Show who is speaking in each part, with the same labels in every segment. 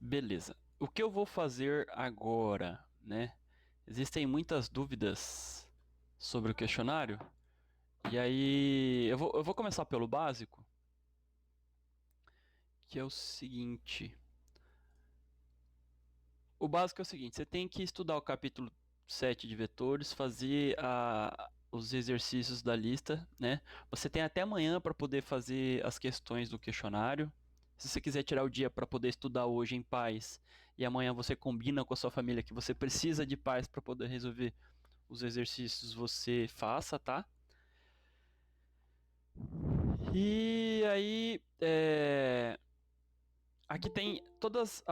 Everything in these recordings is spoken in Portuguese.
Speaker 1: Beleza. O que eu vou fazer agora, né? Existem muitas dúvidas sobre o questionário. E aí, eu vou começar pelo básico, que é o seguinte. O básico é o seguinte, você tem que estudar o capítulo 7 de vetores, fazer os exercícios da lista, né? Você tem até amanhã para poder fazer as questões do questionário. Se você quiser tirar o dia para poder estudar hoje em paz e amanhã você combina com a sua família que você precisa de paz para poder resolver os exercícios, você faça, tá? E aí, aqui tem todas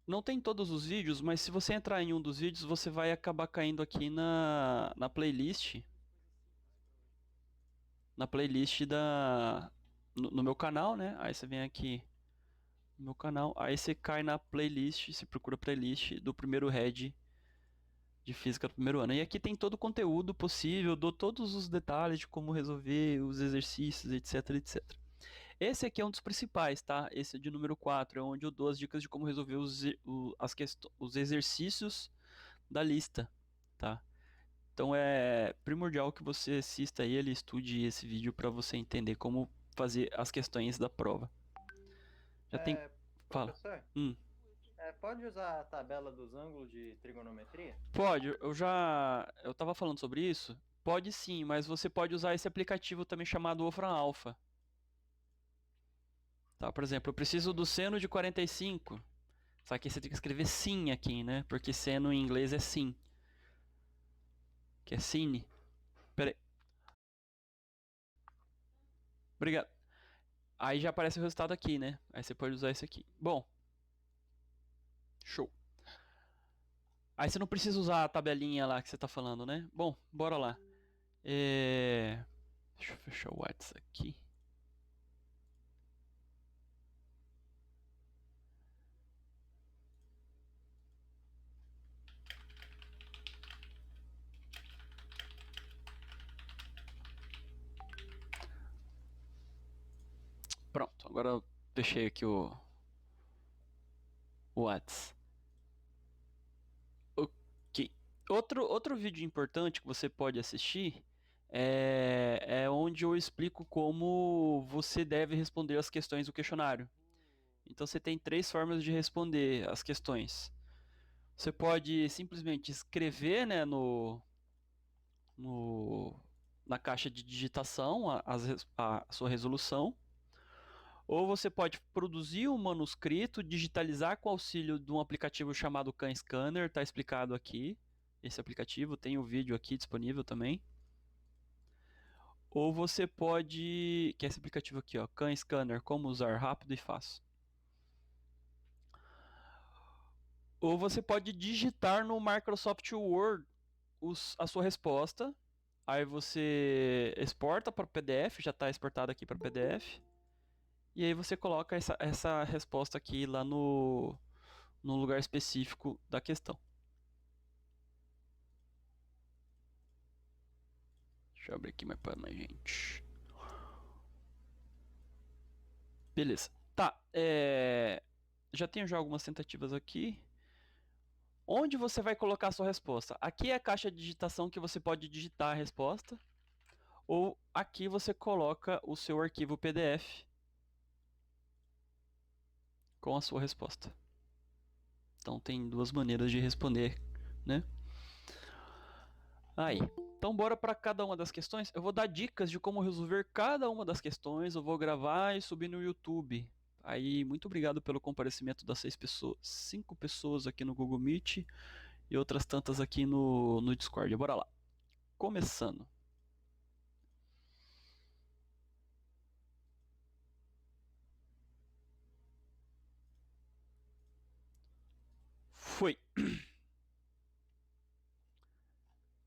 Speaker 1: não tem todos os vídeos, mas se você entrar em um dos vídeos, você vai acabar caindo aqui na playlist. Na playlist no meu canal, né? Aí você vem aqui no meu canal, aí você cai na playlist, você procura playlist do primeiro head de física do primeiro ano. E aqui tem todo o conteúdo possível, dou todos os detalhes de como resolver os exercícios, etc, etc. Esse aqui é um dos principais, tá? Esse é de número 4, é onde eu dou as dicas de como resolver os exercícios da lista, tá? Então é primordial que você assista ele, estude esse vídeo para você entender como fazer as questões da prova. Já tem.
Speaker 2: É,
Speaker 1: Fala.
Speaker 2: professor,
Speaker 1: Hum.
Speaker 2: pode usar a tabela dos ângulos de trigonometria?
Speaker 1: Pode, eu tava falando sobre isso. Pode sim, mas você pode usar esse aplicativo também chamado Ofran Alpha. Tá, por exemplo, eu preciso do seno de 45. Só que você tem que escrever sim aqui, né? Porque seno em inglês é sim. Que é sine. Pera aí. Obrigado. Aí já aparece o resultado aqui, né? Aí você pode usar esse aqui. Bom, show. Aí você não precisa usar a tabelinha lá que você tá falando, né? Bom, bora lá. Deixa eu fechar o WhatsApp aqui. Pronto, agora eu fechei aqui o WhatsApp. Ok. Outro vídeo importante que você pode assistir é onde eu explico como você deve responder as questões do questionário. Então você tem três formas de responder as questões. Você pode simplesmente escrever, né, no, na caixa de digitação a sua resolução, ou você pode produzir um manuscrito, digitalizar com auxílio de um aplicativo chamado Khan Scanner, está explicado aqui. Esse aplicativo tem o vídeo aqui disponível também. Ou você pode, que é esse aplicativo aqui, ó, Khan Scanner, como usar rápido e fácil. Ou você pode digitar no Microsoft Word a sua resposta. Aí você exporta para PDF, já está exportado aqui para PDF. E aí você coloca essa resposta aqui lá no lugar específico da questão. Deixa eu abrir aqui mais para mais gente. Beleza. Tá. Já tenho já algumas tentativas aqui. Onde você vai colocar a sua resposta? Aqui é a caixa de digitação que você pode digitar a resposta. Ou aqui você coloca o seu arquivo PDF com a sua resposta. Então tem duas maneiras de responder, né? Aí. Então bora para cada uma das questões. Eu vou dar dicas de como resolver cada uma das questões. Eu vou gravar e subir no YouTube. Aí, muito obrigado pelo comparecimento das 6 pessoas, 5 pessoas aqui no Google Meet e outras tantas aqui no Discord. Bora lá. Começando. Foi.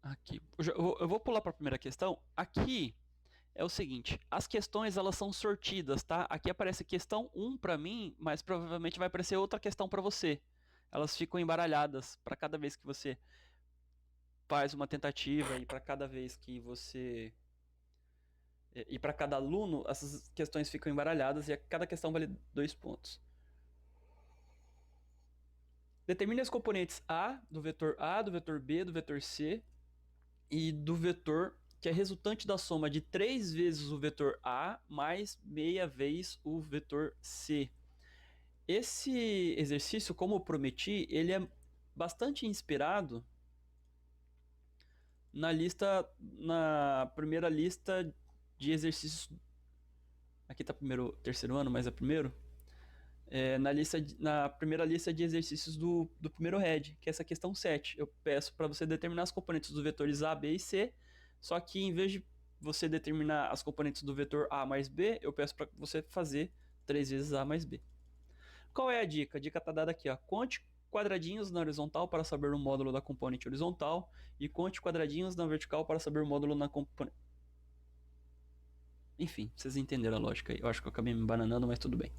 Speaker 1: Aqui. Eu vou pular para a primeira questão. Aqui é o seguinte, as questões elas são sortidas, tá? Aqui aparece questão 1 para mim, mas provavelmente vai aparecer outra questão para você. Elas ficam embaralhadas para cada vez que você faz uma tentativa e para cada vez que você e para cada aluno essas questões ficam embaralhadas e cada questão vale 2 pontos. Determine as componentes do vetor B, do vetor C e do vetor que é resultante da soma de 3 vezes o vetor A mais meia vez o vetor C. Esse exercício, como eu prometi, ele é bastante inspirado na primeira lista de exercícios. Aqui está terceiro ano, mas é primeiro. Na primeira lista de exercícios do primeiro head, que é essa questão 7. Eu peço para você determinar as componentes dos vetores A, B e C, só que em vez de você determinar as componentes do vetor A mais B, eu peço para você fazer 3 vezes A mais B. Qual é a dica? A dica está dada aqui, ó. Conte quadradinhos na horizontal para saber o módulo da componente horizontal e conte quadradinhos na vertical para saber o módulo na componente. Enfim, vocês entenderam a lógica aí. Eu acho que eu acabei me bananando, mas tudo bem.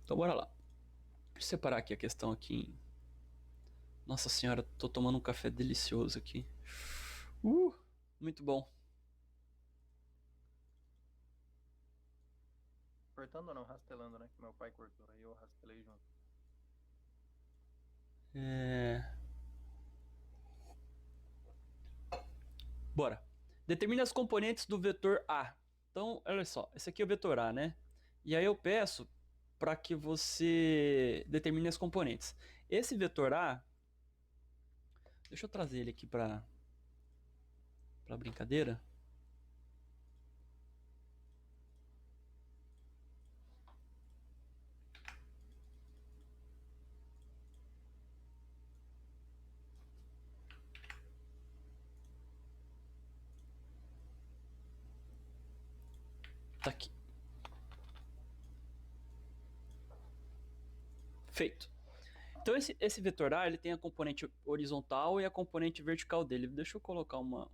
Speaker 1: Então bora lá. Deixa eu separar aqui a questão aqui em... Nossa senhora, tô tomando um café delicioso aqui. Muito bom.
Speaker 2: Cortando ou não? Rastelando, né? Que meu pai cortou, aí eu rastelei junto.
Speaker 1: Bora. Determine as componentes do vetor A. Então, olha só, esse aqui é o vetor A, né? E aí eu peço para que você determine as componentes. Esse vetor A, deixa eu trazer ele aqui para brincadeira. Tá aqui. Feito. Então esse vetor A, ele tem a componente horizontal e a componente vertical dele. Deixa eu colocar uma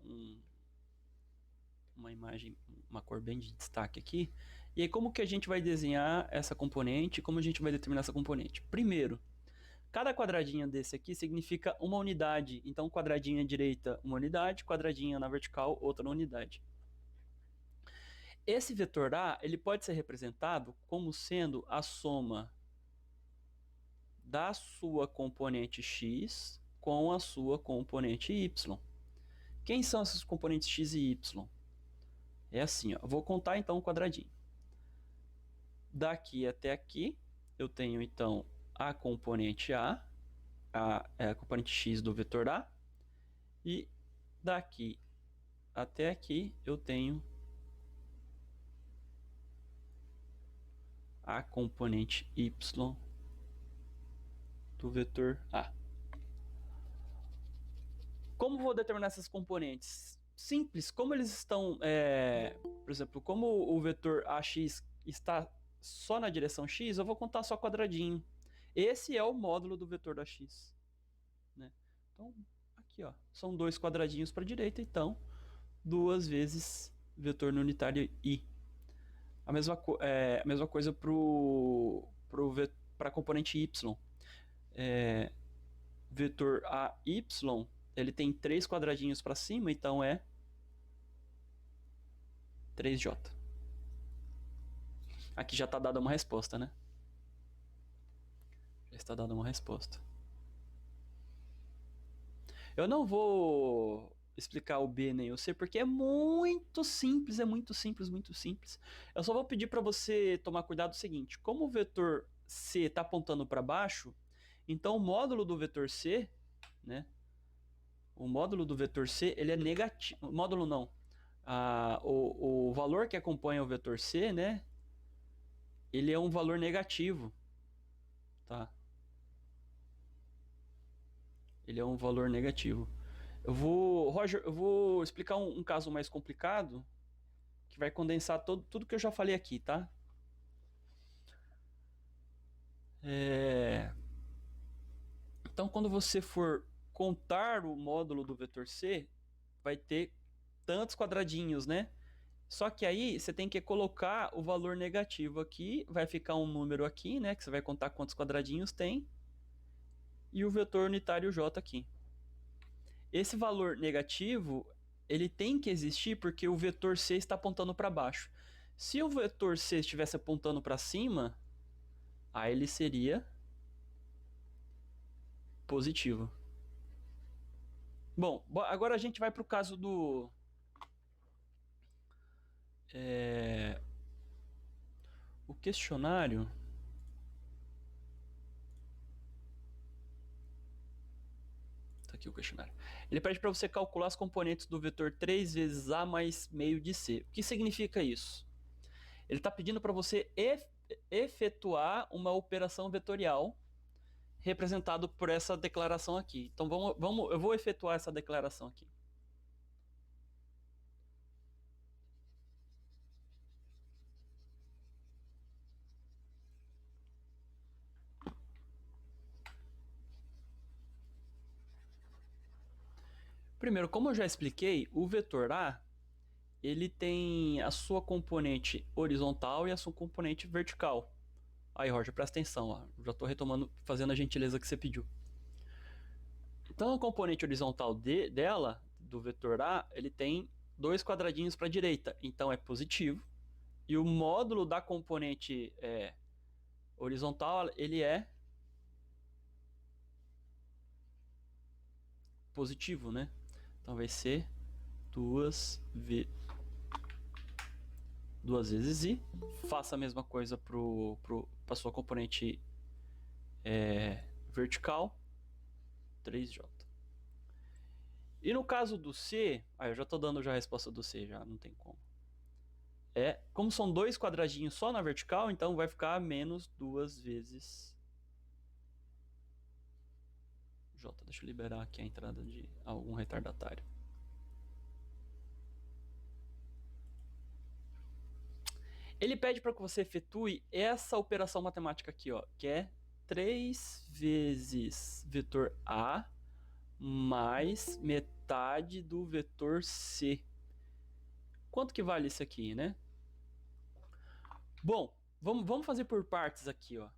Speaker 1: imagem, uma cor bem de destaque aqui. E aí como que a gente vai desenhar essa componente? Como a gente vai determinar essa componente? Primeiro, cada quadradinho desse aqui significa uma unidade. Então quadradinho à direita, uma unidade, quadradinho na vertical, outra unidade. Esse vetor A, ele pode ser representado como sendo a soma da sua componente x com a sua componente y. Quem são essas componentes x e y? É assim, ó. Eu vou contar então o quadradinho. Daqui até aqui, eu tenho então a componente A, é a componente x do vetor A, e daqui até aqui eu tenho a componente y do vetor A. Como vou determinar essas componentes? Simples, como eles estão, por exemplo, como o vetor AX está só na direção x, eu vou contar só quadradinho. Esse é o módulo do vetor da x. Né? Então, aqui ó, são 2 quadradinhos para a direita, então 2 vezes vetor no unitário i. A mesma coisa para a componente y. Vetor AY, ele tem 3 quadradinhos para cima, então é 3J. Aqui já está dada uma resposta, né? Já está dada uma resposta. Eu não vou explicar o B nem o C, porque é muito simples, muito simples. Eu só vou pedir para você tomar cuidado o seguinte, como o vetor C está apontando para baixo, então o módulo do vetor C, né? O módulo do vetor C, ele é negativo. Módulo não. O valor que acompanha o vetor C, né? Ele é um valor negativo. Tá? Ele é um valor negativo. Roger, eu vou explicar um caso mais complicado que vai condensar tudo que eu já falei aqui, tá? Então, quando você for contar o módulo do vetor C, vai ter tantos quadradinhos, né? Só que aí você tem que colocar o valor negativo aqui, vai ficar um número aqui, né? Que você vai contar quantos quadradinhos tem. E o vetor unitário J aqui. Esse valor negativo, ele tem que existir porque o vetor C está apontando para baixo. Se o vetor C estivesse apontando para cima, aí ele seria positivo. Bom, agora a gente vai para o caso do... o questionário... Tá aqui o questionário. Ele pede para você calcular as componentes do vetor 3 vezes A mais meio de C. O que significa isso? Ele está pedindo para você efetuar uma operação vetorial representado por essa declaração aqui. Então eu vou efetuar essa declaração aqui. Primeiro, como eu já expliquei, o vetor A ele tem a sua componente horizontal e a sua componente vertical. Aí, Roger, presta atenção, ó. Já estou retomando, fazendo a gentileza que você pediu. Então, a componente horizontal dela, do vetor A, ele tem 2 quadradinhos para a direita, então é positivo. E o módulo da componente horizontal, ele é positivo, né? Então vai ser 2 vezes I. Faça a mesma coisa para a sua componente vertical, 3J. E no caso do C, eu já estou dando já a resposta do C, já não tem como. Como são 2 quadradinhos só na vertical, então vai ficar menos 2 vezes J. Deixa eu liberar aqui a entrada de algum retardatário. Ele pede para que você efetue essa operação matemática aqui, ó, que é 3 vezes vetor A mais metade do vetor C. Quanto que vale isso aqui, né? Bom, vamos fazer por partes aqui, ó.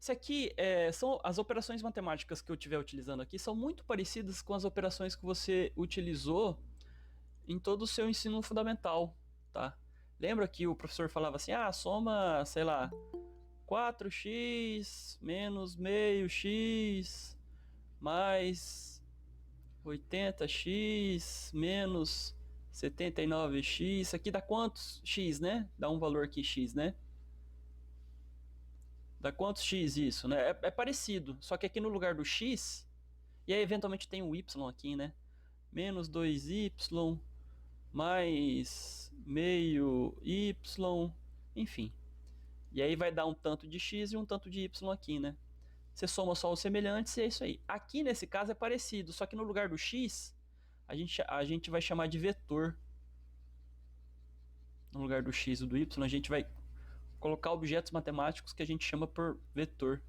Speaker 1: Isso aqui são as operações matemáticas que eu estiver utilizando aqui, são muito parecidas com as operações que você utilizou em todo o seu ensino fundamental, tá? Lembra que o professor falava assim, soma, sei lá, 4x menos meio x mais 80x menos 79x. Isso aqui dá quantos x, né? Dá um valor aqui x, né? Dá quantos x isso, né? É parecido, só que aqui no lugar do x, e aí eventualmente tem o y aqui, né? Menos 2y mais meio y, enfim. E aí vai dar um tanto de x e um tanto de y aqui, né? Você soma só os semelhantes e é isso aí. Aqui nesse caso é parecido, só que no lugar do x, a gente vai chamar de vetor. No lugar do x e do y, a gente vai colocar objetos matemáticos que a gente chama por vetor.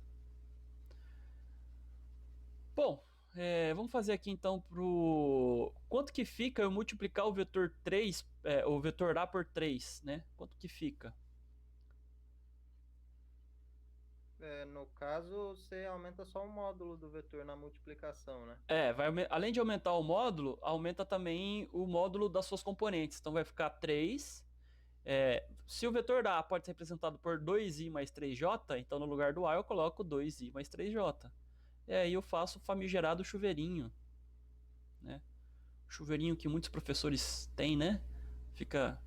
Speaker 1: Bom, vamos fazer aqui então pro... Quanto que fica eu multiplicar o vetor 3, o vetor A por 3, né? Quanto que fica?
Speaker 2: No caso, você aumenta só o módulo do vetor na multiplicação, né?
Speaker 1: Além de aumentar o módulo, aumenta também o módulo das suas componentes. Então vai ficar 3. Se o vetor A pode ser representado por 2i mais 3j, então no lugar do A eu coloco 2i mais 3j. E aí eu faço o famigerado chuveirinho, né? Chuveirinho que muitos professores têm, né? Fica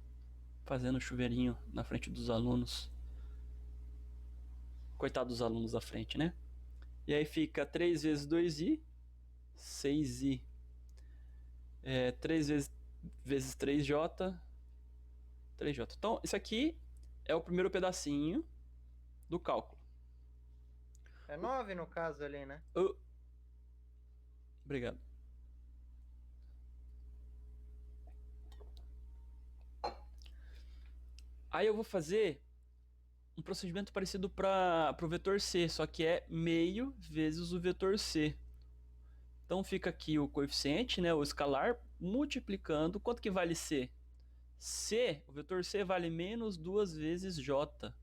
Speaker 1: fazendo chuveirinho na frente dos alunos. Coitado dos alunos da frente, né? E aí fica 3 vezes 2i, 6i. 3 vezes 3j, 3j. Então, isso aqui é o primeiro pedacinho do cálculo.
Speaker 2: É 9 no caso ali, né?
Speaker 1: Obrigado. Aí eu vou fazer um procedimento parecido para o vetor C, só que é meio vezes o vetor C. Então fica aqui o coeficiente, né, o escalar, multiplicando. Quanto que vale C? C, o vetor C vale menos 2 vezes J.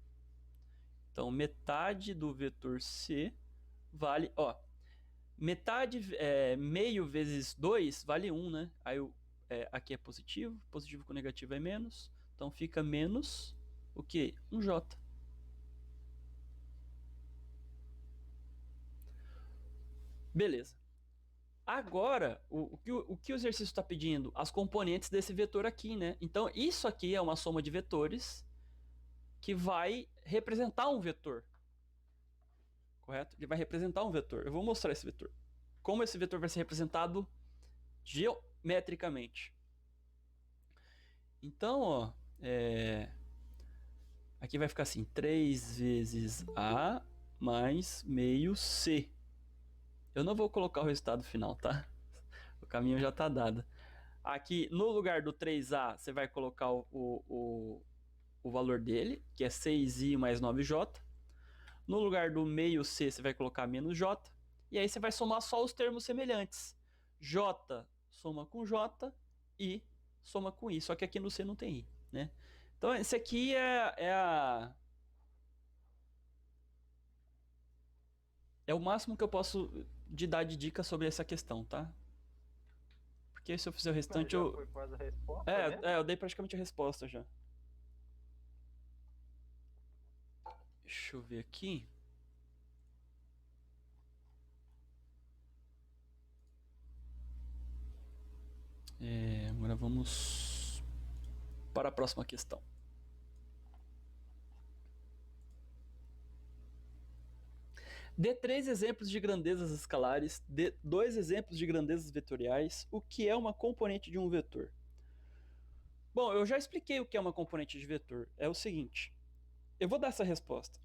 Speaker 1: Então metade do vetor C vale, metade, meio vezes 2 vale 1, né? Aí aqui é positivo, positivo com negativo é menos, então fica menos o quê? 1J. Beleza. Agora, o que o exercício está pedindo? As componentes desse vetor aqui, né? Então, isso aqui é uma soma de vetores que vai representar um vetor. Correto? Ele vai representar um vetor. Eu vou mostrar esse vetor. Como esse vetor vai ser representado geometricamente. Então, ó, aqui vai ficar assim, 3 vezes A mais meio C. Eu não vou colocar o resultado final, tá? O caminho já está dado. Aqui, no lugar do 3A, você vai colocar o valor dele, que é 6i mais 9j. No lugar do meio C, você vai colocar menos j. E aí você vai somar só os termos semelhantes. J soma com j, i soma com i. Só que aqui no C não tem i, né? Então, esse aqui é o máximo que eu posso dar de dica sobre essa questão, tá? Porque se eu fizer o
Speaker 2: Mas
Speaker 1: restante,
Speaker 2: já foi quase a resposta mesmo?
Speaker 1: eu dei praticamente a resposta já. Deixa eu ver aqui. Agora vamos para a próxima questão. Dê 3 exemplos de grandezas escalares, dê 2 exemplos de grandezas vetoriais. O que é uma componente de um vetor? Bom, eu já expliquei o que é uma componente de vetor. É o seguinte, eu vou dar essa resposta.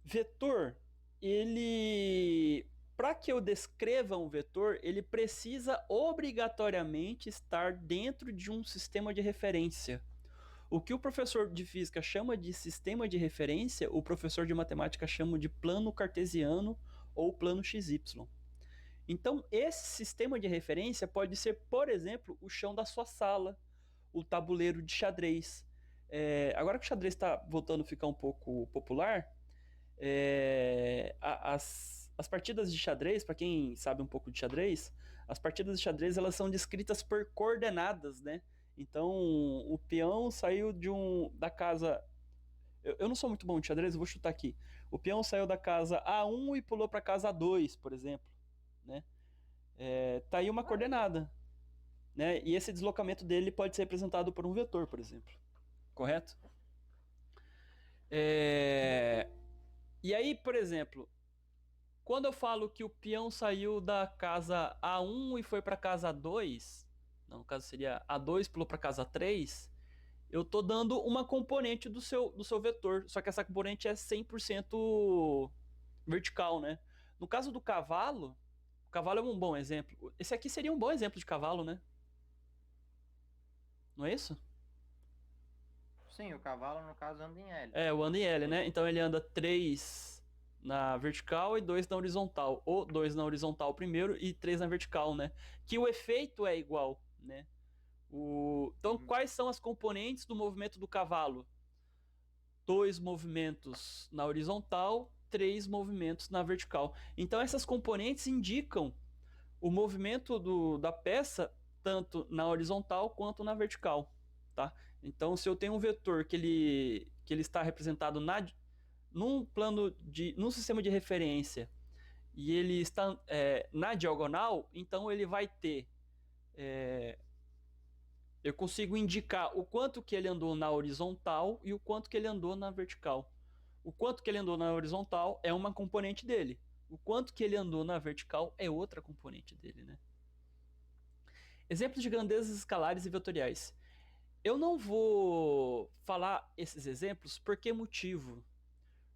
Speaker 1: Vetor, ele... Para que eu descreva um vetor, ele precisa obrigatoriamente estar dentro de um sistema de referência. O que o professor de física chama de sistema de referência, o professor de matemática chama de plano cartesiano ou plano XY. Então, esse sistema de referência pode ser, por exemplo, o chão da sua sala, o tabuleiro de xadrez. Agora que o xadrez está voltando a ficar um pouco popular, as partidas de xadrez, para quem sabe um pouco de xadrez, as partidas de xadrez elas são descritas por coordenadas, né? Então, o peão saiu da casa. Eu não sou muito bom de xadrez, eu vou chutar aqui. O peão saiu da casa A1 e pulou para a casa A2, por exemplo. Né? Tá aí uma coordenada. Né? E esse deslocamento dele pode ser representado por um vetor, por exemplo. Correto? E aí, por exemplo, quando eu falo que o peão saiu da casa A1 e foi para a casa A2, não, no caso seria A2 pulou para a casa A3, eu estou dando uma componente do seu vetor, só que essa componente é 100% vertical, né? No caso do cavalo, o cavalo é um bom exemplo. Esse aqui seria um bom exemplo de cavalo, né? Não é isso?
Speaker 2: Sim, o cavalo, no caso, anda em L.
Speaker 1: O anda em L, né? Então ele anda 3 na vertical e 2 na horizontal. Ou 2 na horizontal primeiro e 3 na vertical, né? Que o efeito é igual, né? Então, quais são as componentes do movimento do cavalo? 2 movimentos na horizontal, 3 movimentos na vertical. Então, essas componentes indicam o movimento da peça tanto na horizontal quanto na vertical, tá? Então, se eu tenho um vetor que ele está representado num sistema de referência e ele está na diagonal, então ele vai ter eu consigo indicar o quanto que ele andou na horizontal e o quanto que ele andou na vertical. O quanto que ele andou na horizontal é uma componente dele. O quanto que ele andou na vertical é outra componente dele, né? Exemplos de grandezas escalares e vetoriais. Eu não vou falar esses exemplos por que motivo?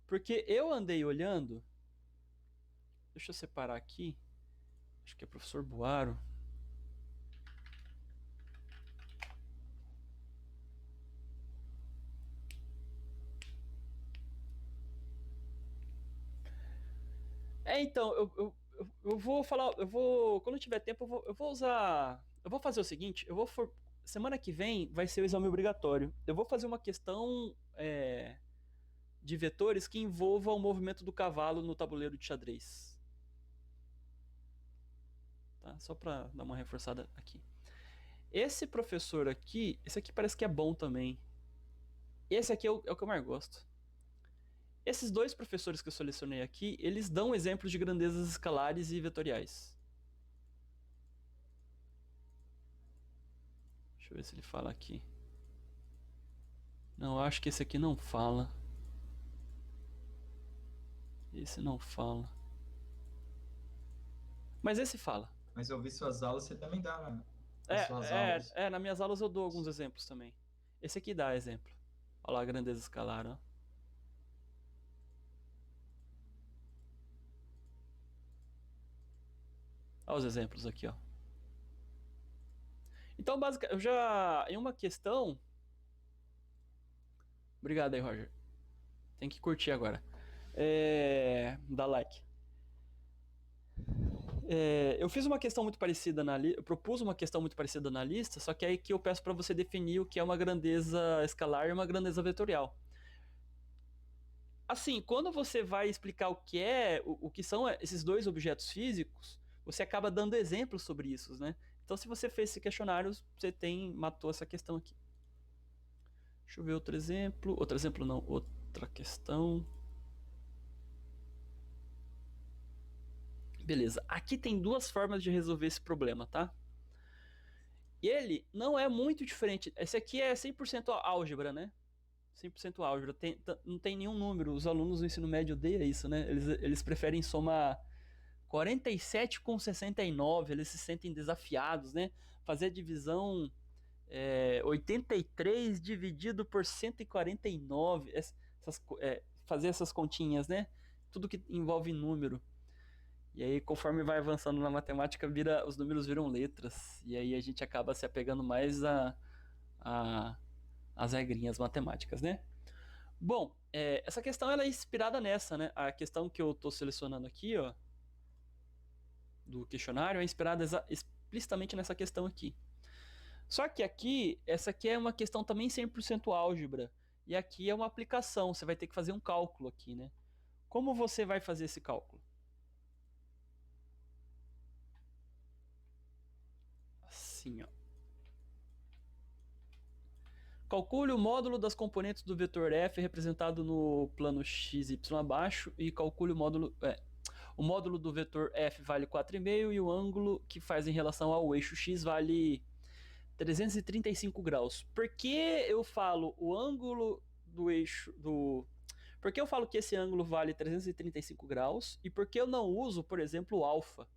Speaker 1: Porque eu andei olhando. Deixa eu separar aqui. Acho que é professor Buaro. Então, eu vou falar. Quando eu tiver tempo, eu vou usar. Eu vou fazer o seguinte: semana que vem vai ser o exame obrigatório. Eu vou fazer uma questão de vetores que envolva o movimento do cavalo no tabuleiro de xadrez. Tá? Só para dar uma reforçada aqui. Esse professor aqui, esse aqui parece que é bom também. Esse aqui é o que eu mais gosto. Esses dois professores que eu selecionei aqui, eles dão exemplos de grandezas escalares e vetoriais. Deixa eu ver se ele fala aqui. Não, eu acho que esse aqui não fala. Esse não fala. Mas esse fala.
Speaker 3: Mas eu vi suas aulas, você também dá as suas aulas.
Speaker 1: Nas minhas aulas eu dou alguns exemplos também. Esse aqui dá exemplo. Olha lá a grandeza escalar, ó. Olha os exemplos aqui, ó. Então, basicamente, eu já. Em uma questão. Obrigado aí, Roger. Tem que curtir agora. Dá like. Eu fiz uma questão muito parecida na lista. Eu propus uma questão muito parecida na lista, só que aí que eu peço para você definir o que é uma grandeza escalar e uma grandeza vetorial. Assim, quando você vai explicar o que são esses dois objetos físicos, você acaba dando exemplos sobre isso, né? Então, se você fez esse questionário, você matou essa questão aqui. Deixa eu ver outro exemplo. Outro exemplo não, outra questão. Beleza, aqui tem duas formas de resolver esse problema, tá? E ele não é muito diferente. Esse aqui é 100% álgebra, né? 100% álgebra. Não tem nenhum número. Os alunos do ensino médio odeiam isso, né? Eles preferem somar 47 com 69. Eles se sentem desafiados, né? Fazer a divisão 83 dividido por 149. Fazer essas continhas, né? Tudo que envolve número. E aí, conforme vai avançando na matemática, os números viram letras. E aí a gente acaba se apegando mais às regrinhas matemáticas, né? Bom, essa questão ela é inspirada nessa, né? A questão que eu estou selecionando aqui, ó, do questionário, é inspirada explicitamente nessa questão aqui. Só que essa aqui é uma questão também 100% álgebra. E aqui é uma aplicação, você vai ter que fazer um cálculo aqui, né? Como você vai fazer esse cálculo? Assim, ó. Calcule o módulo das componentes do vetor f representado no plano x, y abaixo e calcule o módulo do vetor f vale 4,5 e o ângulo que faz em relação ao eixo x vale 335 graus. Por que eu falo o ângulo do eixo Por que eu falo que esse ângulo vale 335 graus e por que eu não uso, por exemplo, o alfa?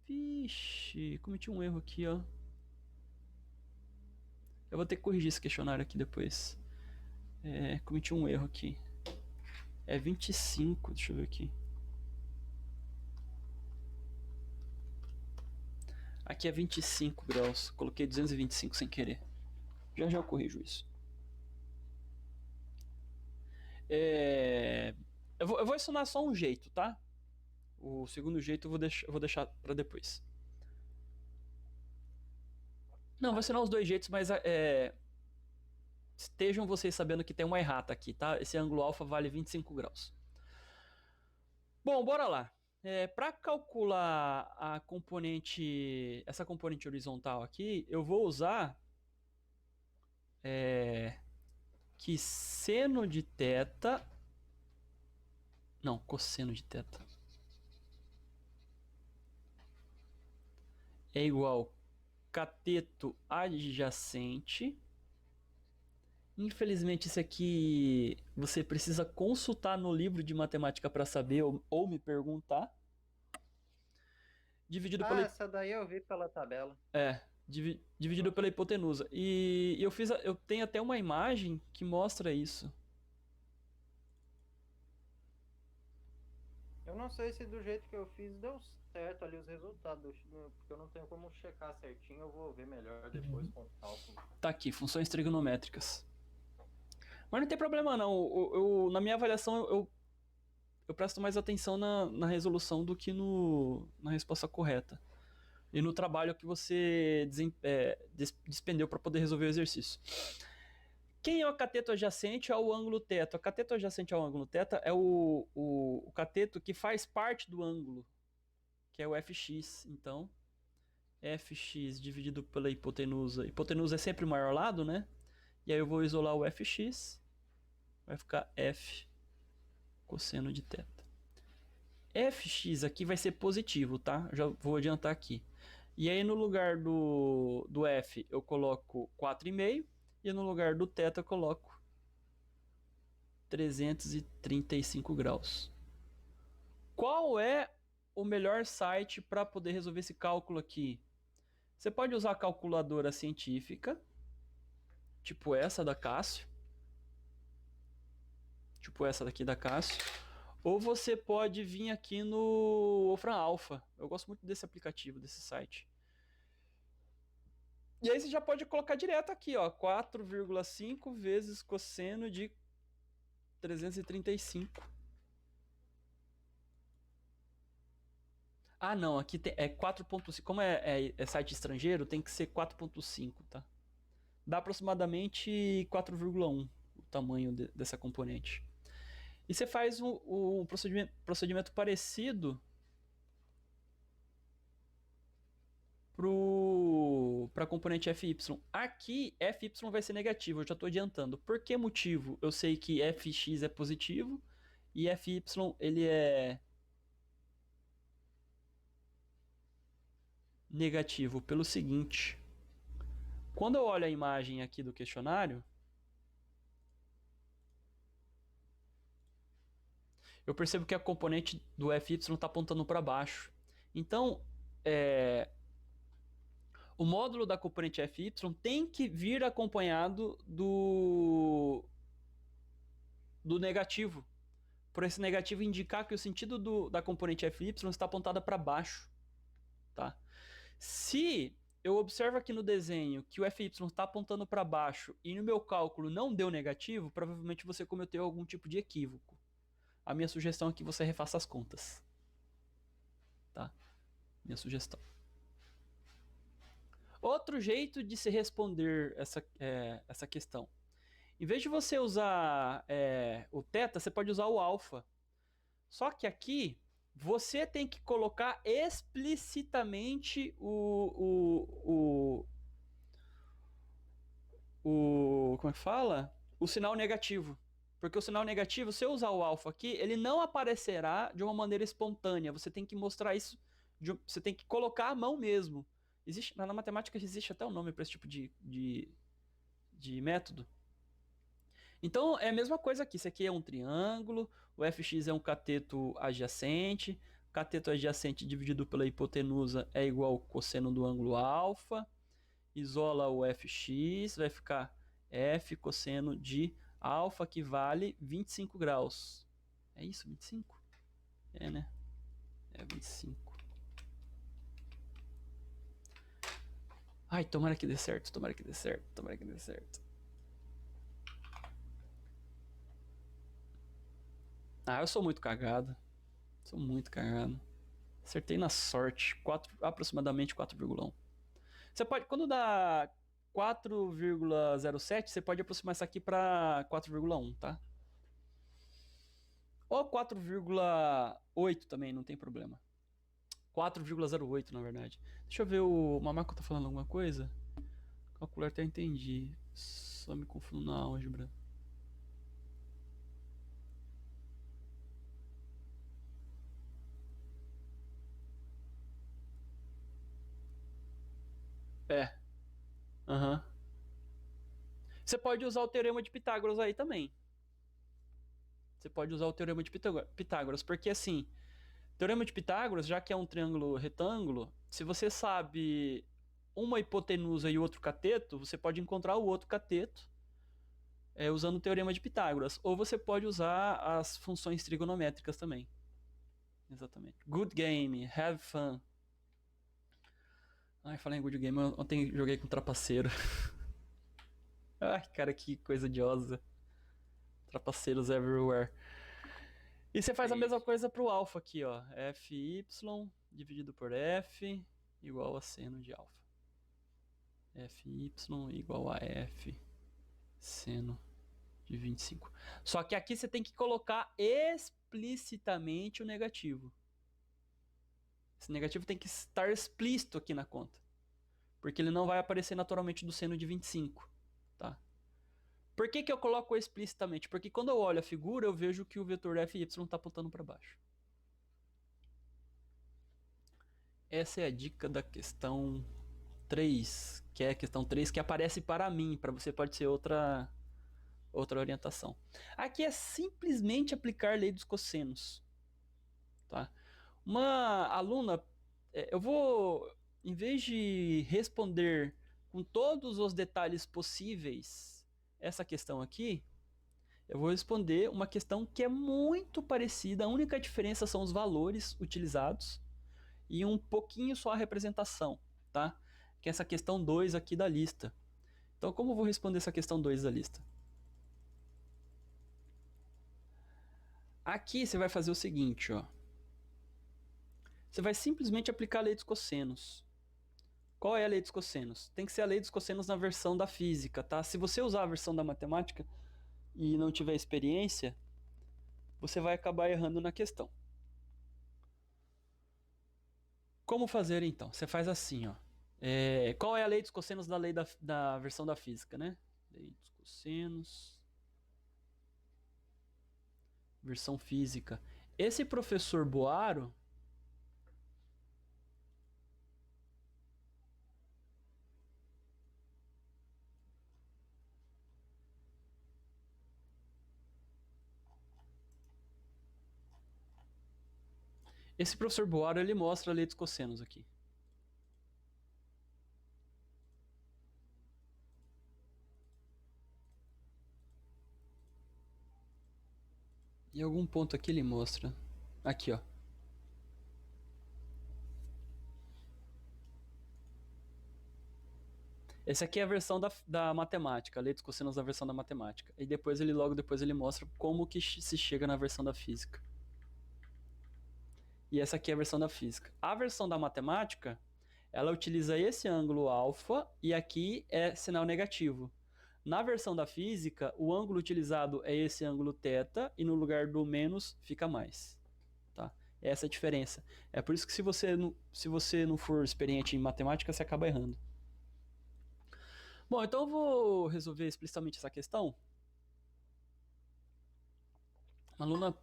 Speaker 1: Vixe, cometi um erro aqui, ó. Eu vou ter que corrigir esse questionário aqui depois. Cometi um erro aqui. É 25, deixa eu ver aqui. Aqui é 25 graus. Coloquei 225 sem querer. Já eu corrijo isso. Eu vou ensinar só um jeito, tá? O segundo jeito eu vou deixar para depois. Não, vou ensinar os dois jeitos, mas estejam vocês sabendo que tem uma errata aqui, tá? Esse ângulo alfa vale 25 graus. Bom, bora lá. Para calcular essa componente horizontal aqui, eu vou usar que seno de θ... Não, cosseno de θ é igual cateto adjacente. Infelizmente, esse aqui você precisa consultar no livro de matemática para saber ou me perguntar. Dividido pela...
Speaker 2: essa daí eu vi pela tabela.
Speaker 1: Dividido pela hipotenusa. E eu tenho até uma imagem que mostra isso.
Speaker 2: Eu não sei se do jeito que eu fiz deu certo ali os resultados, porque eu não tenho como checar certinho, eu vou ver melhor depois com o cálculo.
Speaker 1: Tá aqui, funções trigonométricas. Mas não tem problema não, na minha avaliação eu presto mais atenção na resolução do que na resposta correta. E no trabalho que você despendeu para poder resolver o exercício. Quem é o cateto adjacente ao ângulo θ? O cateto adjacente ao ângulo θ é o cateto que faz parte do ângulo, que é o fx. Então, fx dividido pela hipotenusa. Hipotenusa é sempre o maior lado, né? E aí eu vou isolar o fx. vai ficar f cosseno de θ. Fx aqui vai ser positivo, tá? Já vou adiantar aqui. E aí no lugar do f eu coloco 4,5 e no lugar do θ eu coloco 335 graus. Qual é o melhor site para poder resolver esse cálculo aqui? Você pode usar a calculadora científica, tipo essa da Cássio, tipo essa daqui da Cássio, ou você pode vir aqui no Wolfram Alpha. Eu gosto muito desse aplicativo, desse site. E aí você já pode colocar direto aqui, ó, 4,5 vezes cosseno de 335. Ah, não, aqui é 4,5. Como é site estrangeiro, tem que ser 4,5, tá? Dá aproximadamente 4,1 o tamanho dessa componente. E você faz um procedimento parecido para a componente Fy. Aqui, Fy vai ser negativo, eu já estou adiantando. Por que motivo? Eu sei que Fx é positivo e Fy ele é negativo pelo seguinte. Quando eu olho a imagem aqui do questionário, eu percebo que a componente do Fy está apontando para baixo. Então, o módulo da componente Fy tem que vir acompanhado do negativo. Por esse negativo indicar que o sentido da componente Fy está apontada para baixo. Tá? Se eu observo aqui no desenho que o Fy está apontando para baixo e no meu cálculo não deu negativo, provavelmente você cometeu algum tipo de equívoco. A minha sugestão é que você refaça as contas. Tá? Minha sugestão. Outro jeito de se responder essa questão. Em vez de você usar o θ, você pode usar o alfa. Só que aqui você tem que colocar explicitamente como é que fala? O sinal negativo. Porque o sinal negativo, se eu usar o alfa aqui, ele não aparecerá de uma maneira espontânea. Você tem que mostrar isso, você tem que colocar a mão mesmo. Na matemática existe até um nome para esse tipo de método. Então é a mesma coisa aqui. Isso aqui é um triângulo, o Fx é um cateto adjacente, cateto adjacente dividido pela hipotenusa é igual ao cosseno do ângulo alfa. Isola o Fx, vai ficar F cosseno de alfa, que vale 25 graus. É isso, 25? É, né? É 25. Ai, tomara que dê certo, tomara que dê certo, tomara que dê certo. Ah, eu sou muito cagado. Sou muito cagado. Acertei na sorte. Aproximadamente 4,1. Você pode, quando dá 4,07, você pode aproximar isso aqui para 4,1, tá? Ou 4,8 também, não tem problema. 4,08 na verdade. Deixa eu ver, o Mamaco tá falando alguma coisa? Calcular até entendi. Só me confundo na álgebra. Aham. Você pode usar o teorema de Pitágoras aí também. Você pode usar o teorema de Pitágoras, porque assim, teorema de Pitágoras, já que é um triângulo retângulo, se você sabe uma hipotenusa e outro cateto, você pode encontrar o outro cateto usando o teorema de Pitágoras. Ou você pode usar as funções trigonométricas também. Exatamente. Good game, have fun. Ai, falei em good game, ontem joguei com trapaceiro. Ai, cara, que coisa odiosa. Trapaceiros everywhere. E você faz a mesma coisa pro alfa aqui, ó. Fy dividido por f igual a seno de alfa. Fy igual a f seno de 25. Só que aqui você tem que colocar explicitamente o negativo. Esse negativo tem que estar explícito aqui na conta. Porque ele não vai aparecer naturalmente do seno de 25. Tá? Por que eu coloco explicitamente? Porque quando eu olho a figura, eu vejo que o vetor f e y está apontando para baixo. Essa é a dica da questão 3, que é a questão 3 que aparece para mim, para você pode ser outra orientação. Aqui é simplesmente aplicar a lei dos cossenos. Tá? Uma aluna, eu vou, em vez de responder com todos os detalhes possíveis essa questão aqui, eu vou responder uma questão que é muito parecida, a única diferença são os valores utilizados e um pouquinho só a representação, tá? Que é essa questão 2 aqui da lista. Então, como eu vou responder essa questão 2 da lista? Aqui você vai fazer o seguinte, ó. Você vai simplesmente aplicar a lei dos cossenos. Qual é a lei dos cossenos? Tem que ser a lei dos cossenos na versão da física, tá? Se você usar a versão da matemática e não tiver experiência, você vai acabar errando na questão. Como fazer então? Você faz assim, ó. Qual é a lei dos cossenos da lei da versão da física, né? Lei dos cossenos. Versão física. Esse professor Boaro, ele mostra a lei dos cossenos aqui. Em algum ponto aqui ele mostra. Aqui, ó. Essa aqui é a versão da matemática, a lei dos cossenos da versão da matemática. E depois logo depois ele mostra como que se chega na versão da física. E essa aqui é a versão da física. A versão da matemática, ela utiliza esse ângulo alfa e aqui é sinal negativo. Na versão da física, o ângulo utilizado é esse ângulo θ e no lugar do menos fica mais. Tá? Essa é a diferença. É por isso que se você não for experiente em matemática, você acaba errando. Bom, então eu vou resolver explicitamente essa questão. Uma aluna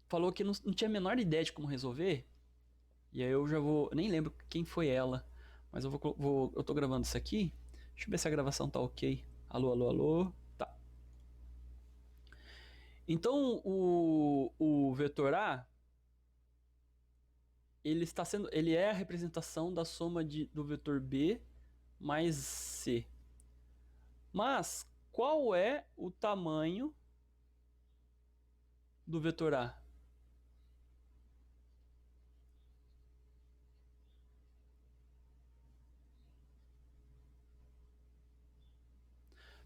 Speaker 1: falou que não tinha a menor ideia de como resolver. E aí eu já vou... Nem lembro quem foi ela. Mas eu tô gravando isso aqui. Deixa eu ver se a gravação tá ok. Alô, alô, alô. Tá. Então, o vetor A... Ele é a representação da soma do vetor B mais C. Mas, qual é o tamanho do vetor A?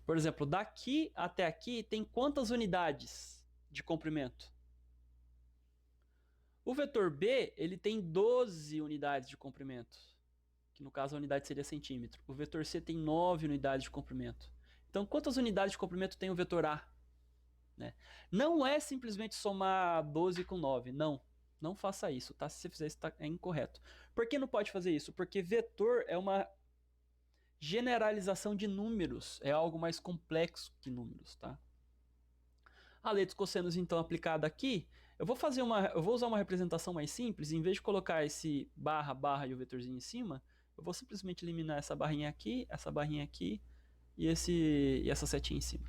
Speaker 1: Por exemplo, daqui até aqui tem quantas unidades de comprimento? O vetor B, ele tem 12 unidades de comprimento, que no caso a unidade seria centímetro. O vetor C tem 9 unidades de comprimento. Então, quantas unidades de comprimento tem o vetor A? Né? Não é simplesmente somar 12 com 9, não. Não faça isso, tá? Se você fizer isso, é incorreto. Por que não pode fazer isso? Porque vetor é uma generalização de números, é algo mais complexo que números, tá? A lei dos cossenos, então, aplicada aqui, eu vou usar uma representação mais simples, em vez de colocar esse barra, barra e o vetorzinho em cima, eu vou simplesmente eliminar essa barrinha aqui e essa setinha em cima.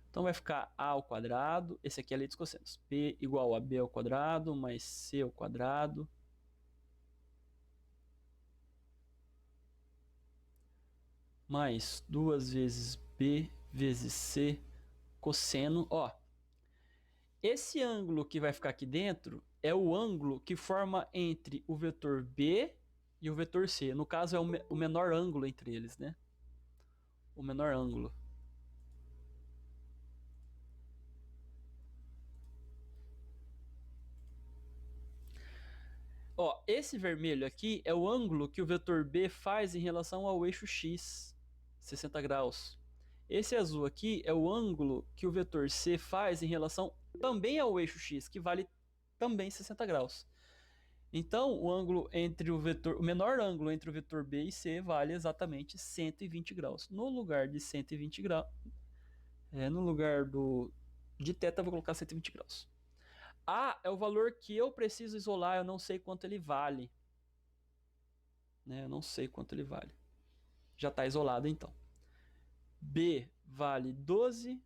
Speaker 1: Então vai ficar A ao quadrado, esse aqui é a lei dos cossenos, P igual a B ao quadrado mais C ao quadrado, mais 2 vezes B vezes C cosseno, ó. Esse ângulo que vai ficar aqui dentro é o ângulo que forma entre o vetor B e o vetor C. No caso é o menor ângulo entre eles, né? O menor ângulo. Ó, esse vermelho aqui é o ângulo que o vetor B faz em relação ao eixo x, 60 graus. Esse azul aqui é o ângulo que o vetor C faz em relação também ao eixo x, que vale também 60 graus. Então, o menor ângulo entre o vetor B e C vale exatamente 120 graus. No lugar de 120 graus, No lugar de θ eu vou colocar 120 graus. A é o valor que eu preciso isolar, eu não sei quanto ele vale. Né? Eu não sei quanto ele vale. Já está isolado então. B vale 12.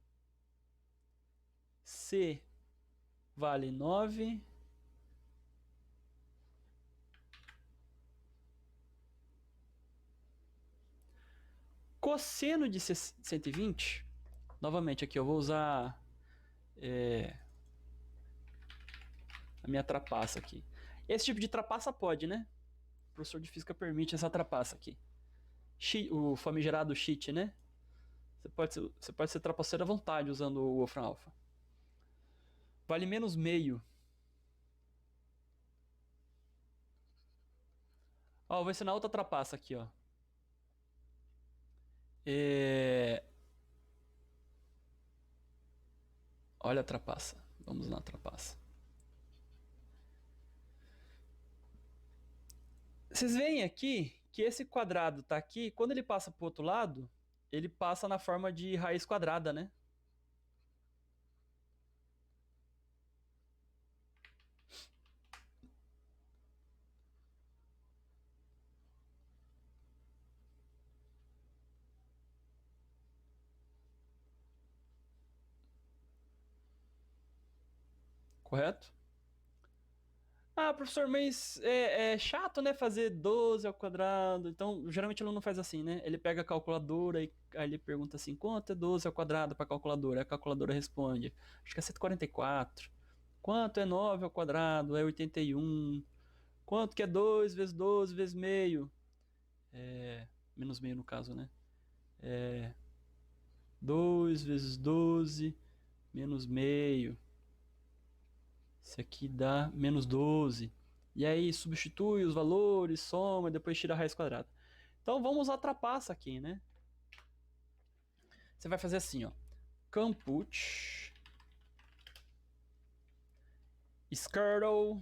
Speaker 1: C vale 9. Cosseno de 120, novamente aqui eu vou usar a minha trapaça aqui. Esse tipo de trapaça pode, né? O professor de física permite essa trapaça aqui. O famigerado cheat, né? Você pode ser trapaceiro à vontade usando o Wolfram Alpha. Vale menos meio. Ó, eu vou ensinar outra trapaça aqui, ó. Olha a trapaça. Vamos na trapaça. Vocês veem aqui que esse quadrado tá aqui, quando ele passa pro outro lado, ele passa na forma de raiz quadrada, né? Correto? Ah, professor, mas é chato, né, fazer 12 ao quadrado. Então, geralmente o aluno faz assim, né? Ele pega a calculadora e aí ele pergunta assim, quanto é 12 ao quadrado para a calculadora? Aí a calculadora responde, acho que é 144. Quanto é 9 ao quadrado? É 81. Quanto que é 2 vezes 12 vezes meio? Menos meio no caso, né? 2 vezes 12 menos meio. Isso aqui dá menos 12. E aí substitui os valores, soma, depois tira a raiz quadrada. Então vamos usar a trapaça aqui, né? Você vai fazer assim, ó. Compute Skirtle.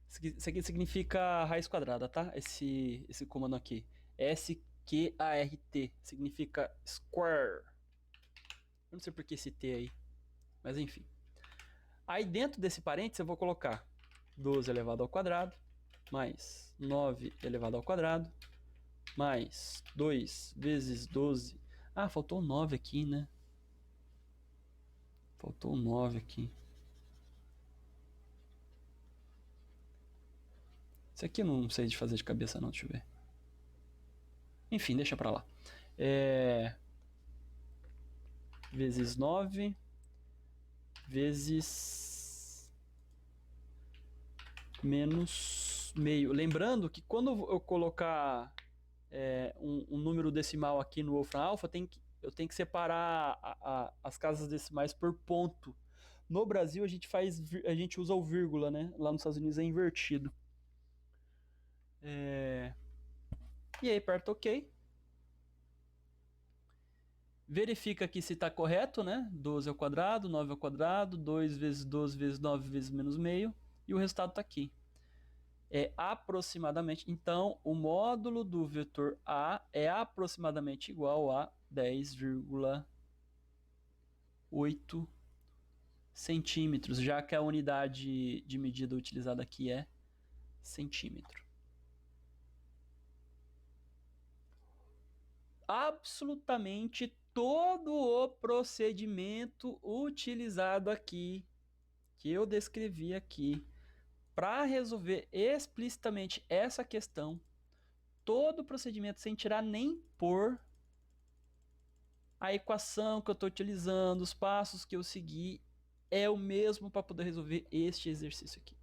Speaker 1: Isso aqui significa raiz quadrada, tá? Esse comando aqui. SQART. Significa square. Eu não sei por que esse T aí. Mas enfim. Aí dentro desse parênteses eu vou colocar 12 elevado ao quadrado, mais 9 elevado ao quadrado, mais 2 vezes 12. Ah, faltou um 9 aqui, né? Faltou um 9 aqui. Isso aqui eu não sei de fazer de cabeça não, deixa eu ver. Enfim, deixa pra lá. Vezes 9 vezes menos meio. Lembrando que quando eu colocar um número decimal aqui no Wolfram Alpha, eu tenho que separar as casas decimais por ponto. No Brasil a gente usa o vírgula, né? Lá nos Estados Unidos é invertido. E aí aperta OK. Verifica aqui se está correto, né? 12 ao quadrado, 9 ao quadrado, 2 vezes 12 vezes 9 vezes menos meio. E o resultado está aqui. É aproximadamente. Então, o módulo do vetor A é aproximadamente igual a 10,8 centímetros, já que a unidade de medida utilizada aqui é centímetro. Absolutamente todo o procedimento utilizado aqui, que eu descrevi aqui, para resolver explicitamente essa questão, todo o procedimento sem tirar nem pôr, a equação que eu estou utilizando, os passos que eu segui, é o mesmo para poder resolver este exercício aqui.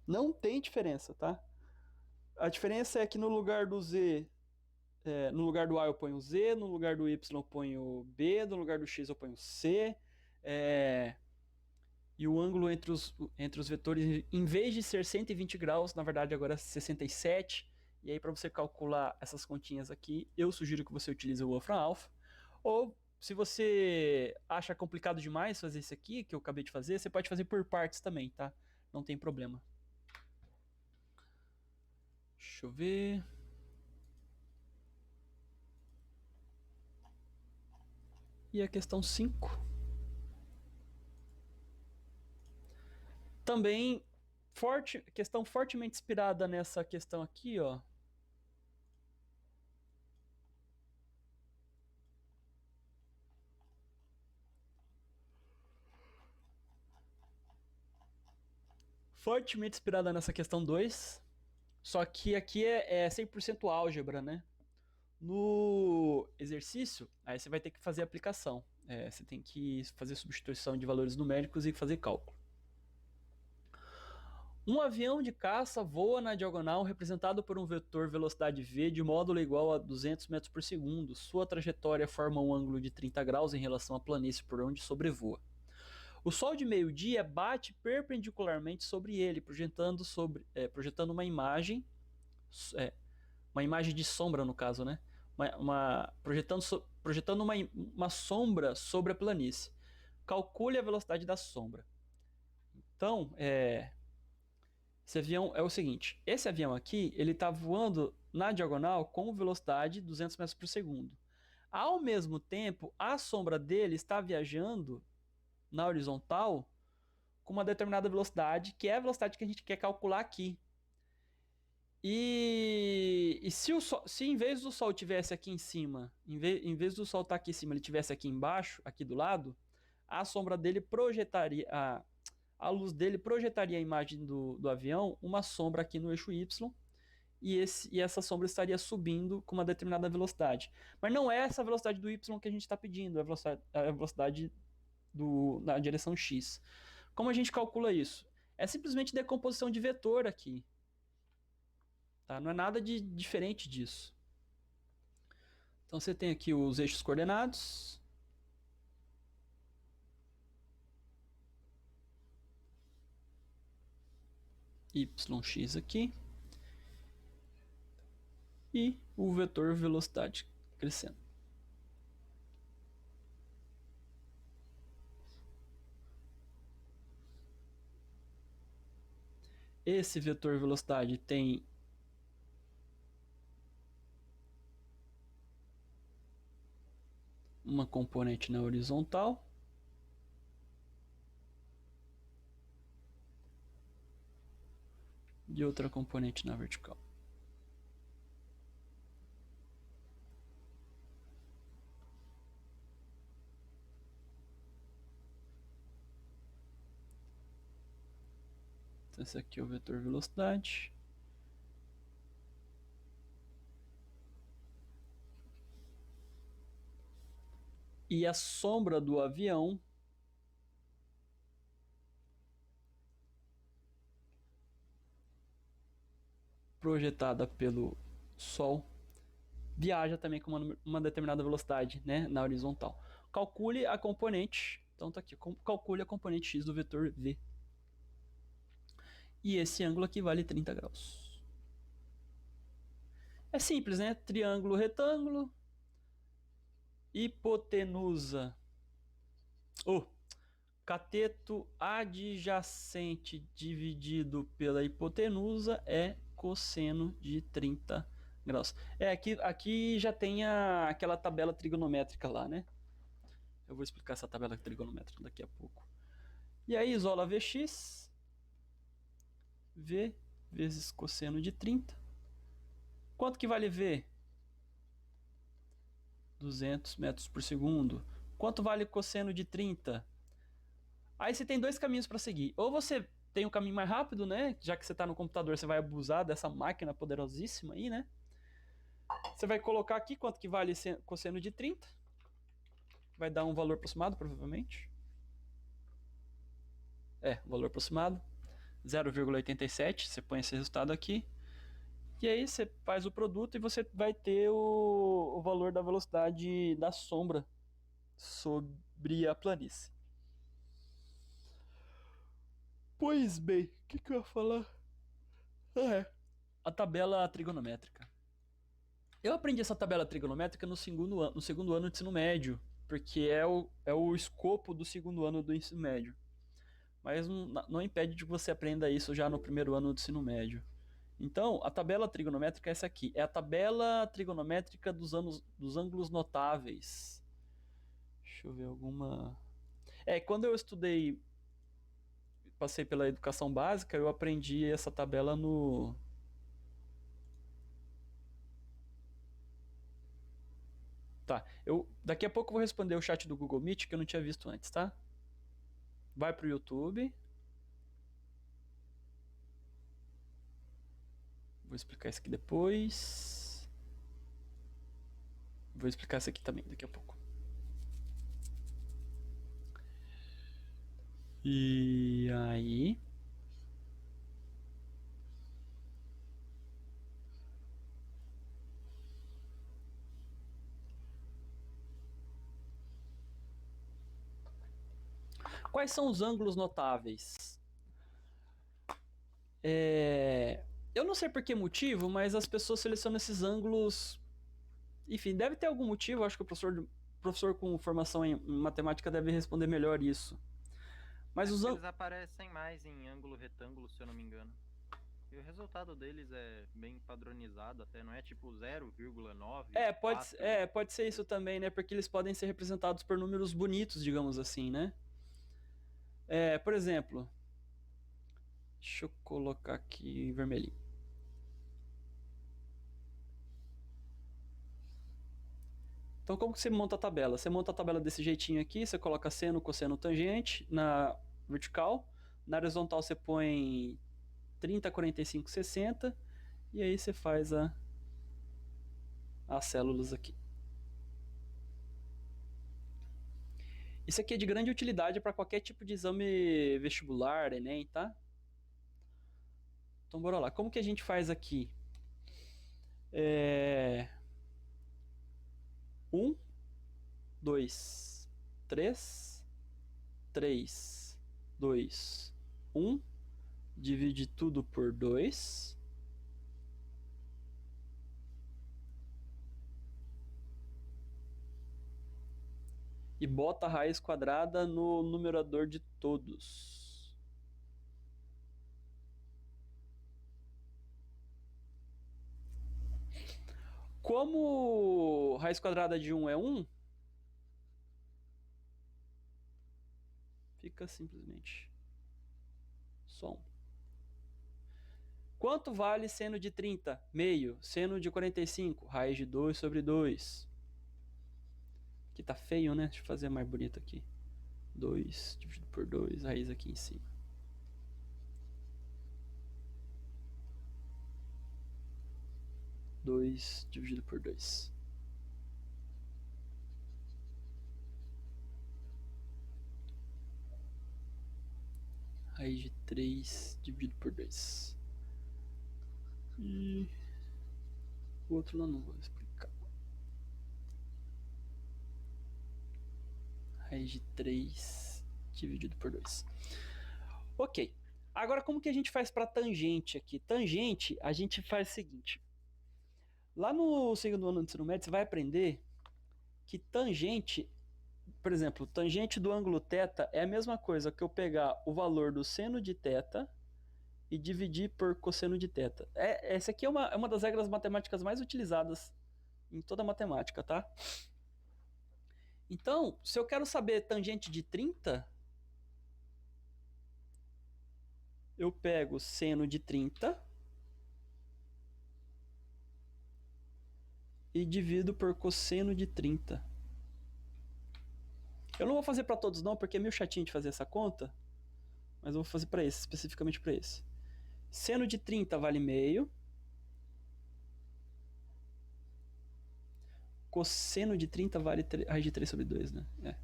Speaker 1: Não tem diferença, tá? A diferença é que no lugar do Z, no lugar do A eu ponho Z, no lugar do Y eu ponho B, no lugar do X eu ponho C, e o ângulo entre os vetores, em vez de ser 120 graus, na verdade agora é 67. E aí, para você calcular essas continhas aqui, eu sugiro que você utilize o Wolfram Alpha. Ou, se você acha complicado demais fazer isso aqui, que eu acabei de fazer, você pode fazer por partes também, tá? Não tem problema. Deixa eu ver. E a questão 5. Também questão fortemente inspirada nessa questão aqui, ó. Fortemente inspirada nessa questão 2. Só que aqui é 100% álgebra, né? No exercício, aí você vai ter que fazer a aplicação. Você tem que fazer substituição de valores numéricos e fazer cálculo. Um avião de caça voa na diagonal representado por um vetor velocidade v de módulo igual a 200 metros por segundo. Sua trajetória forma um ângulo de 30 graus em relação à planície por onde sobrevoa. O sol de meio-dia bate perpendicularmente sobre ele, projetando uma imagem, uma imagem de sombra no caso, né? Projetando uma sombra sobre a planície. Calcule a velocidade da sombra. Então, esse avião é o seguinte, esse avião aqui, ele está voando na diagonal com velocidade 200 metros por segundo. Ao mesmo tempo, a sombra dele está viajando na horizontal com uma determinada velocidade, que é a velocidade que a gente quer calcular aqui. E se em vez do Sol tivesse aqui em cima, em vez do Sol estar aqui em cima, ele tivesse aqui embaixo, aqui do lado, a sombra dele projetaria, a luz dele projetaria a imagem do avião, uma sombra aqui no eixo Y, e essa sombra estaria subindo com uma determinada velocidade. Mas não é essa velocidade do Y que a gente está pedindo, é a velocidade na direção X. Como a gente calcula isso? É simplesmente decomposição de vetor aqui. Tá? Não é nada de diferente disso. Então você tem aqui os eixos coordenados. YX aqui. E o vetor velocidade crescendo. Esse vetor velocidade tem uma componente na horizontal e outra componente na vertical. Então esse aqui é o vetor velocidade. E a sombra do avião projetada pelo Sol viaja também com uma determinada velocidade, né, na horizontal. Calcule a componente, então tá aqui, calcule a componente x do vetor v. E esse ângulo aqui vale 30 graus. É simples, né? Triângulo, retângulo, hipotenusa. Cateto adjacente dividido pela hipotenusa é cosseno de 30 graus. Aqui já tem aquela tabela trigonométrica lá, né? Eu vou explicar essa tabela trigonométrica daqui a pouco. E aí isola Vx, V vezes cosseno de 30. Quanto que vale V? 200 metros por segundo. Quanto vale cosseno de 30? Aí você tem dois caminhos para seguir. Ou você tem um caminho mais rápido, né? Já que você está no computador, você vai abusar dessa máquina poderosíssima aí, né? Você vai colocar aqui quanto que vale cosseno de 30. Vai dar um valor aproximado, provavelmente. Valor aproximado. 0,87. Você põe esse resultado aqui. E aí você faz o produto e você vai ter o valor da velocidade da sombra sobre a planície. Pois bem, o que eu ia falar? A tabela trigonométrica. Eu aprendi essa tabela trigonométrica no segundo ano de ensino médio, porque é o escopo do segundo ano do ensino médio. Mas não impede de que você aprenda isso já no primeiro ano do ensino médio. Então, a tabela trigonométrica é essa aqui. É a tabela trigonométrica dos ângulos notáveis. Deixa Deixa eu ver alguma... Quando eu estudei, passei pela educação básica, eu aprendi essa tabela no... Tá, daqui a pouco eu vou responder o chat do Google Meet que eu não tinha visto antes, tá? Vai pro YouTube. Vou explicar isso aqui depois. Vou explicar isso aqui também daqui a pouco. E aí... Quais são os ângulos notáveis? Eu não sei por que motivo, mas as pessoas selecionam esses ângulos... Enfim, deve ter algum motivo, acho que o professor com formação em matemática deve responder melhor isso. Mas
Speaker 2: eles aparecem mais em ângulo retângulo, se eu não me engano. E o resultado deles é bem padronizado, até não é tipo 0,9.
Speaker 1: Pode ser isso também, né? Porque eles podem ser representados por números bonitos, digamos assim, né? Por exemplo, deixa eu colocar aqui em vermelhinho. Então, como que você monta a tabela? Você monta a tabela desse jeitinho aqui, você coloca seno, cosseno, tangente na vertical. Na horizontal você põe 30, 45, 60. E aí você faz as células aqui. Isso aqui é de grande utilidade para qualquer tipo de exame vestibular, Enem, tá? Então, bora lá. Como que a gente faz aqui? 1, 2, 3, 3, 2, 1. Divide tudo por 2. E bota a raiz quadrada no numerador de todos. Como raiz quadrada de 1 é 1, fica simplesmente só 1. Quanto vale seno de 30? Meio. Seno de 45? Raiz de 2 sobre 2. Aqui tá feio, né? Deixa eu fazer mais bonito aqui. 2 dividido por 2, raiz aqui em cima. Dois dividido por 2. Raiz de 3 dividido por 2. E o outro lá não vou explicar. Raiz de 3 dividido por 2. Ok. Agora como que a gente faz para tangente aqui? Tangente, a gente faz o seguinte. Lá no segundo ano do ensino médio, você vai aprender que tangente, por exemplo, tangente do ângulo θ é a mesma coisa que eu pegar o valor do seno de θ e dividir por cosseno de θ. Essa aqui é uma das regras matemáticas mais utilizadas em toda a matemática, tá? Então, se eu quero saber tangente de 30, eu pego seno de 30 e divido por cosseno de 30. Eu não vou fazer para todos não, porque é meio chatinho de fazer essa conta, mas eu vou fazer para esse, especificamente para esse. Seno de 30 vale meio. Cosseno de 30 vale raiz de 3 sobre 2, né?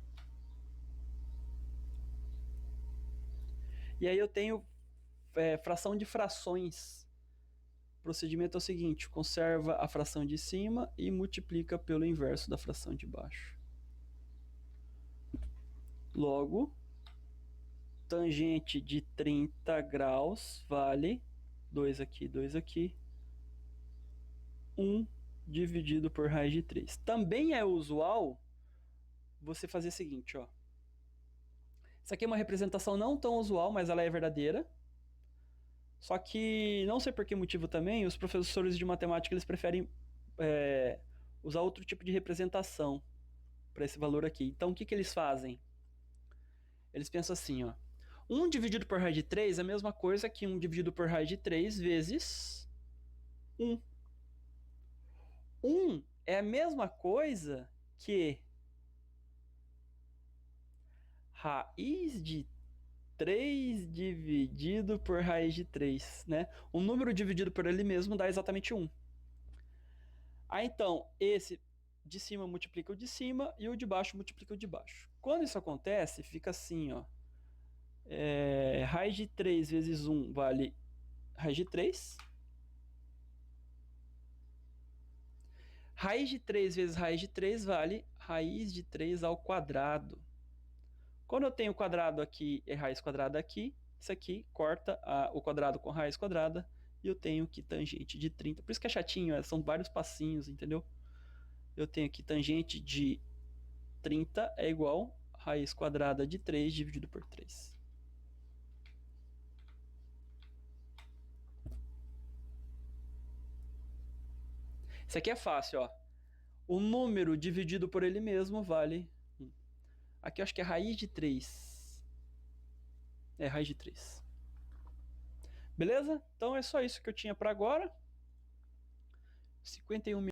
Speaker 1: E aí eu tenho fração de frações. O procedimento é o seguinte: conserva a fração de cima e multiplica pelo inverso da fração de baixo. Logo, tangente de 30 graus vale 2 aqui, 2 aqui. 1 dividido por raiz de 3. Também é usual você fazer o seguinte, ó. Isso aqui é uma representação não tão usual, mas ela é verdadeira. Só que, não sei por que motivo também, os professores de matemática eles preferem usar outro tipo de representação. para esse valor aqui. Então, o que eles fazem? Eles pensam assim, ó. 1 dividido por raiz de 3 é a mesma coisa que 1 dividido por raiz de 3 vezes 1. 1 é a mesma coisa que raiz de 3 dividido por raiz de 3, né? O número dividido por ele mesmo dá exatamente 1. Aí, então, esse de cima multiplica o de cima e o de baixo multiplica o de baixo. Quando isso acontece, fica assim, ó. Raiz de 3 vezes 1 vale raiz de 3. Raiz de 3 vezes raiz de 3 vale raiz de 3 ao quadrado. Quando eu tenho quadrado aqui e raiz quadrada aqui, isso aqui corta o quadrado com raiz quadrada e eu tenho aqui tangente de 30. Por isso que é chatinho, são vários passinhos, entendeu? Eu tenho aqui tangente de 30 é igual a raiz quadrada de 3 dividido por 3. Isso aqui é fácil, ó. O número dividido por ele mesmo vale 1. Aqui eu acho que é raiz de 3. É raiz de 3. Beleza? Então é só isso que eu tinha para agora. 51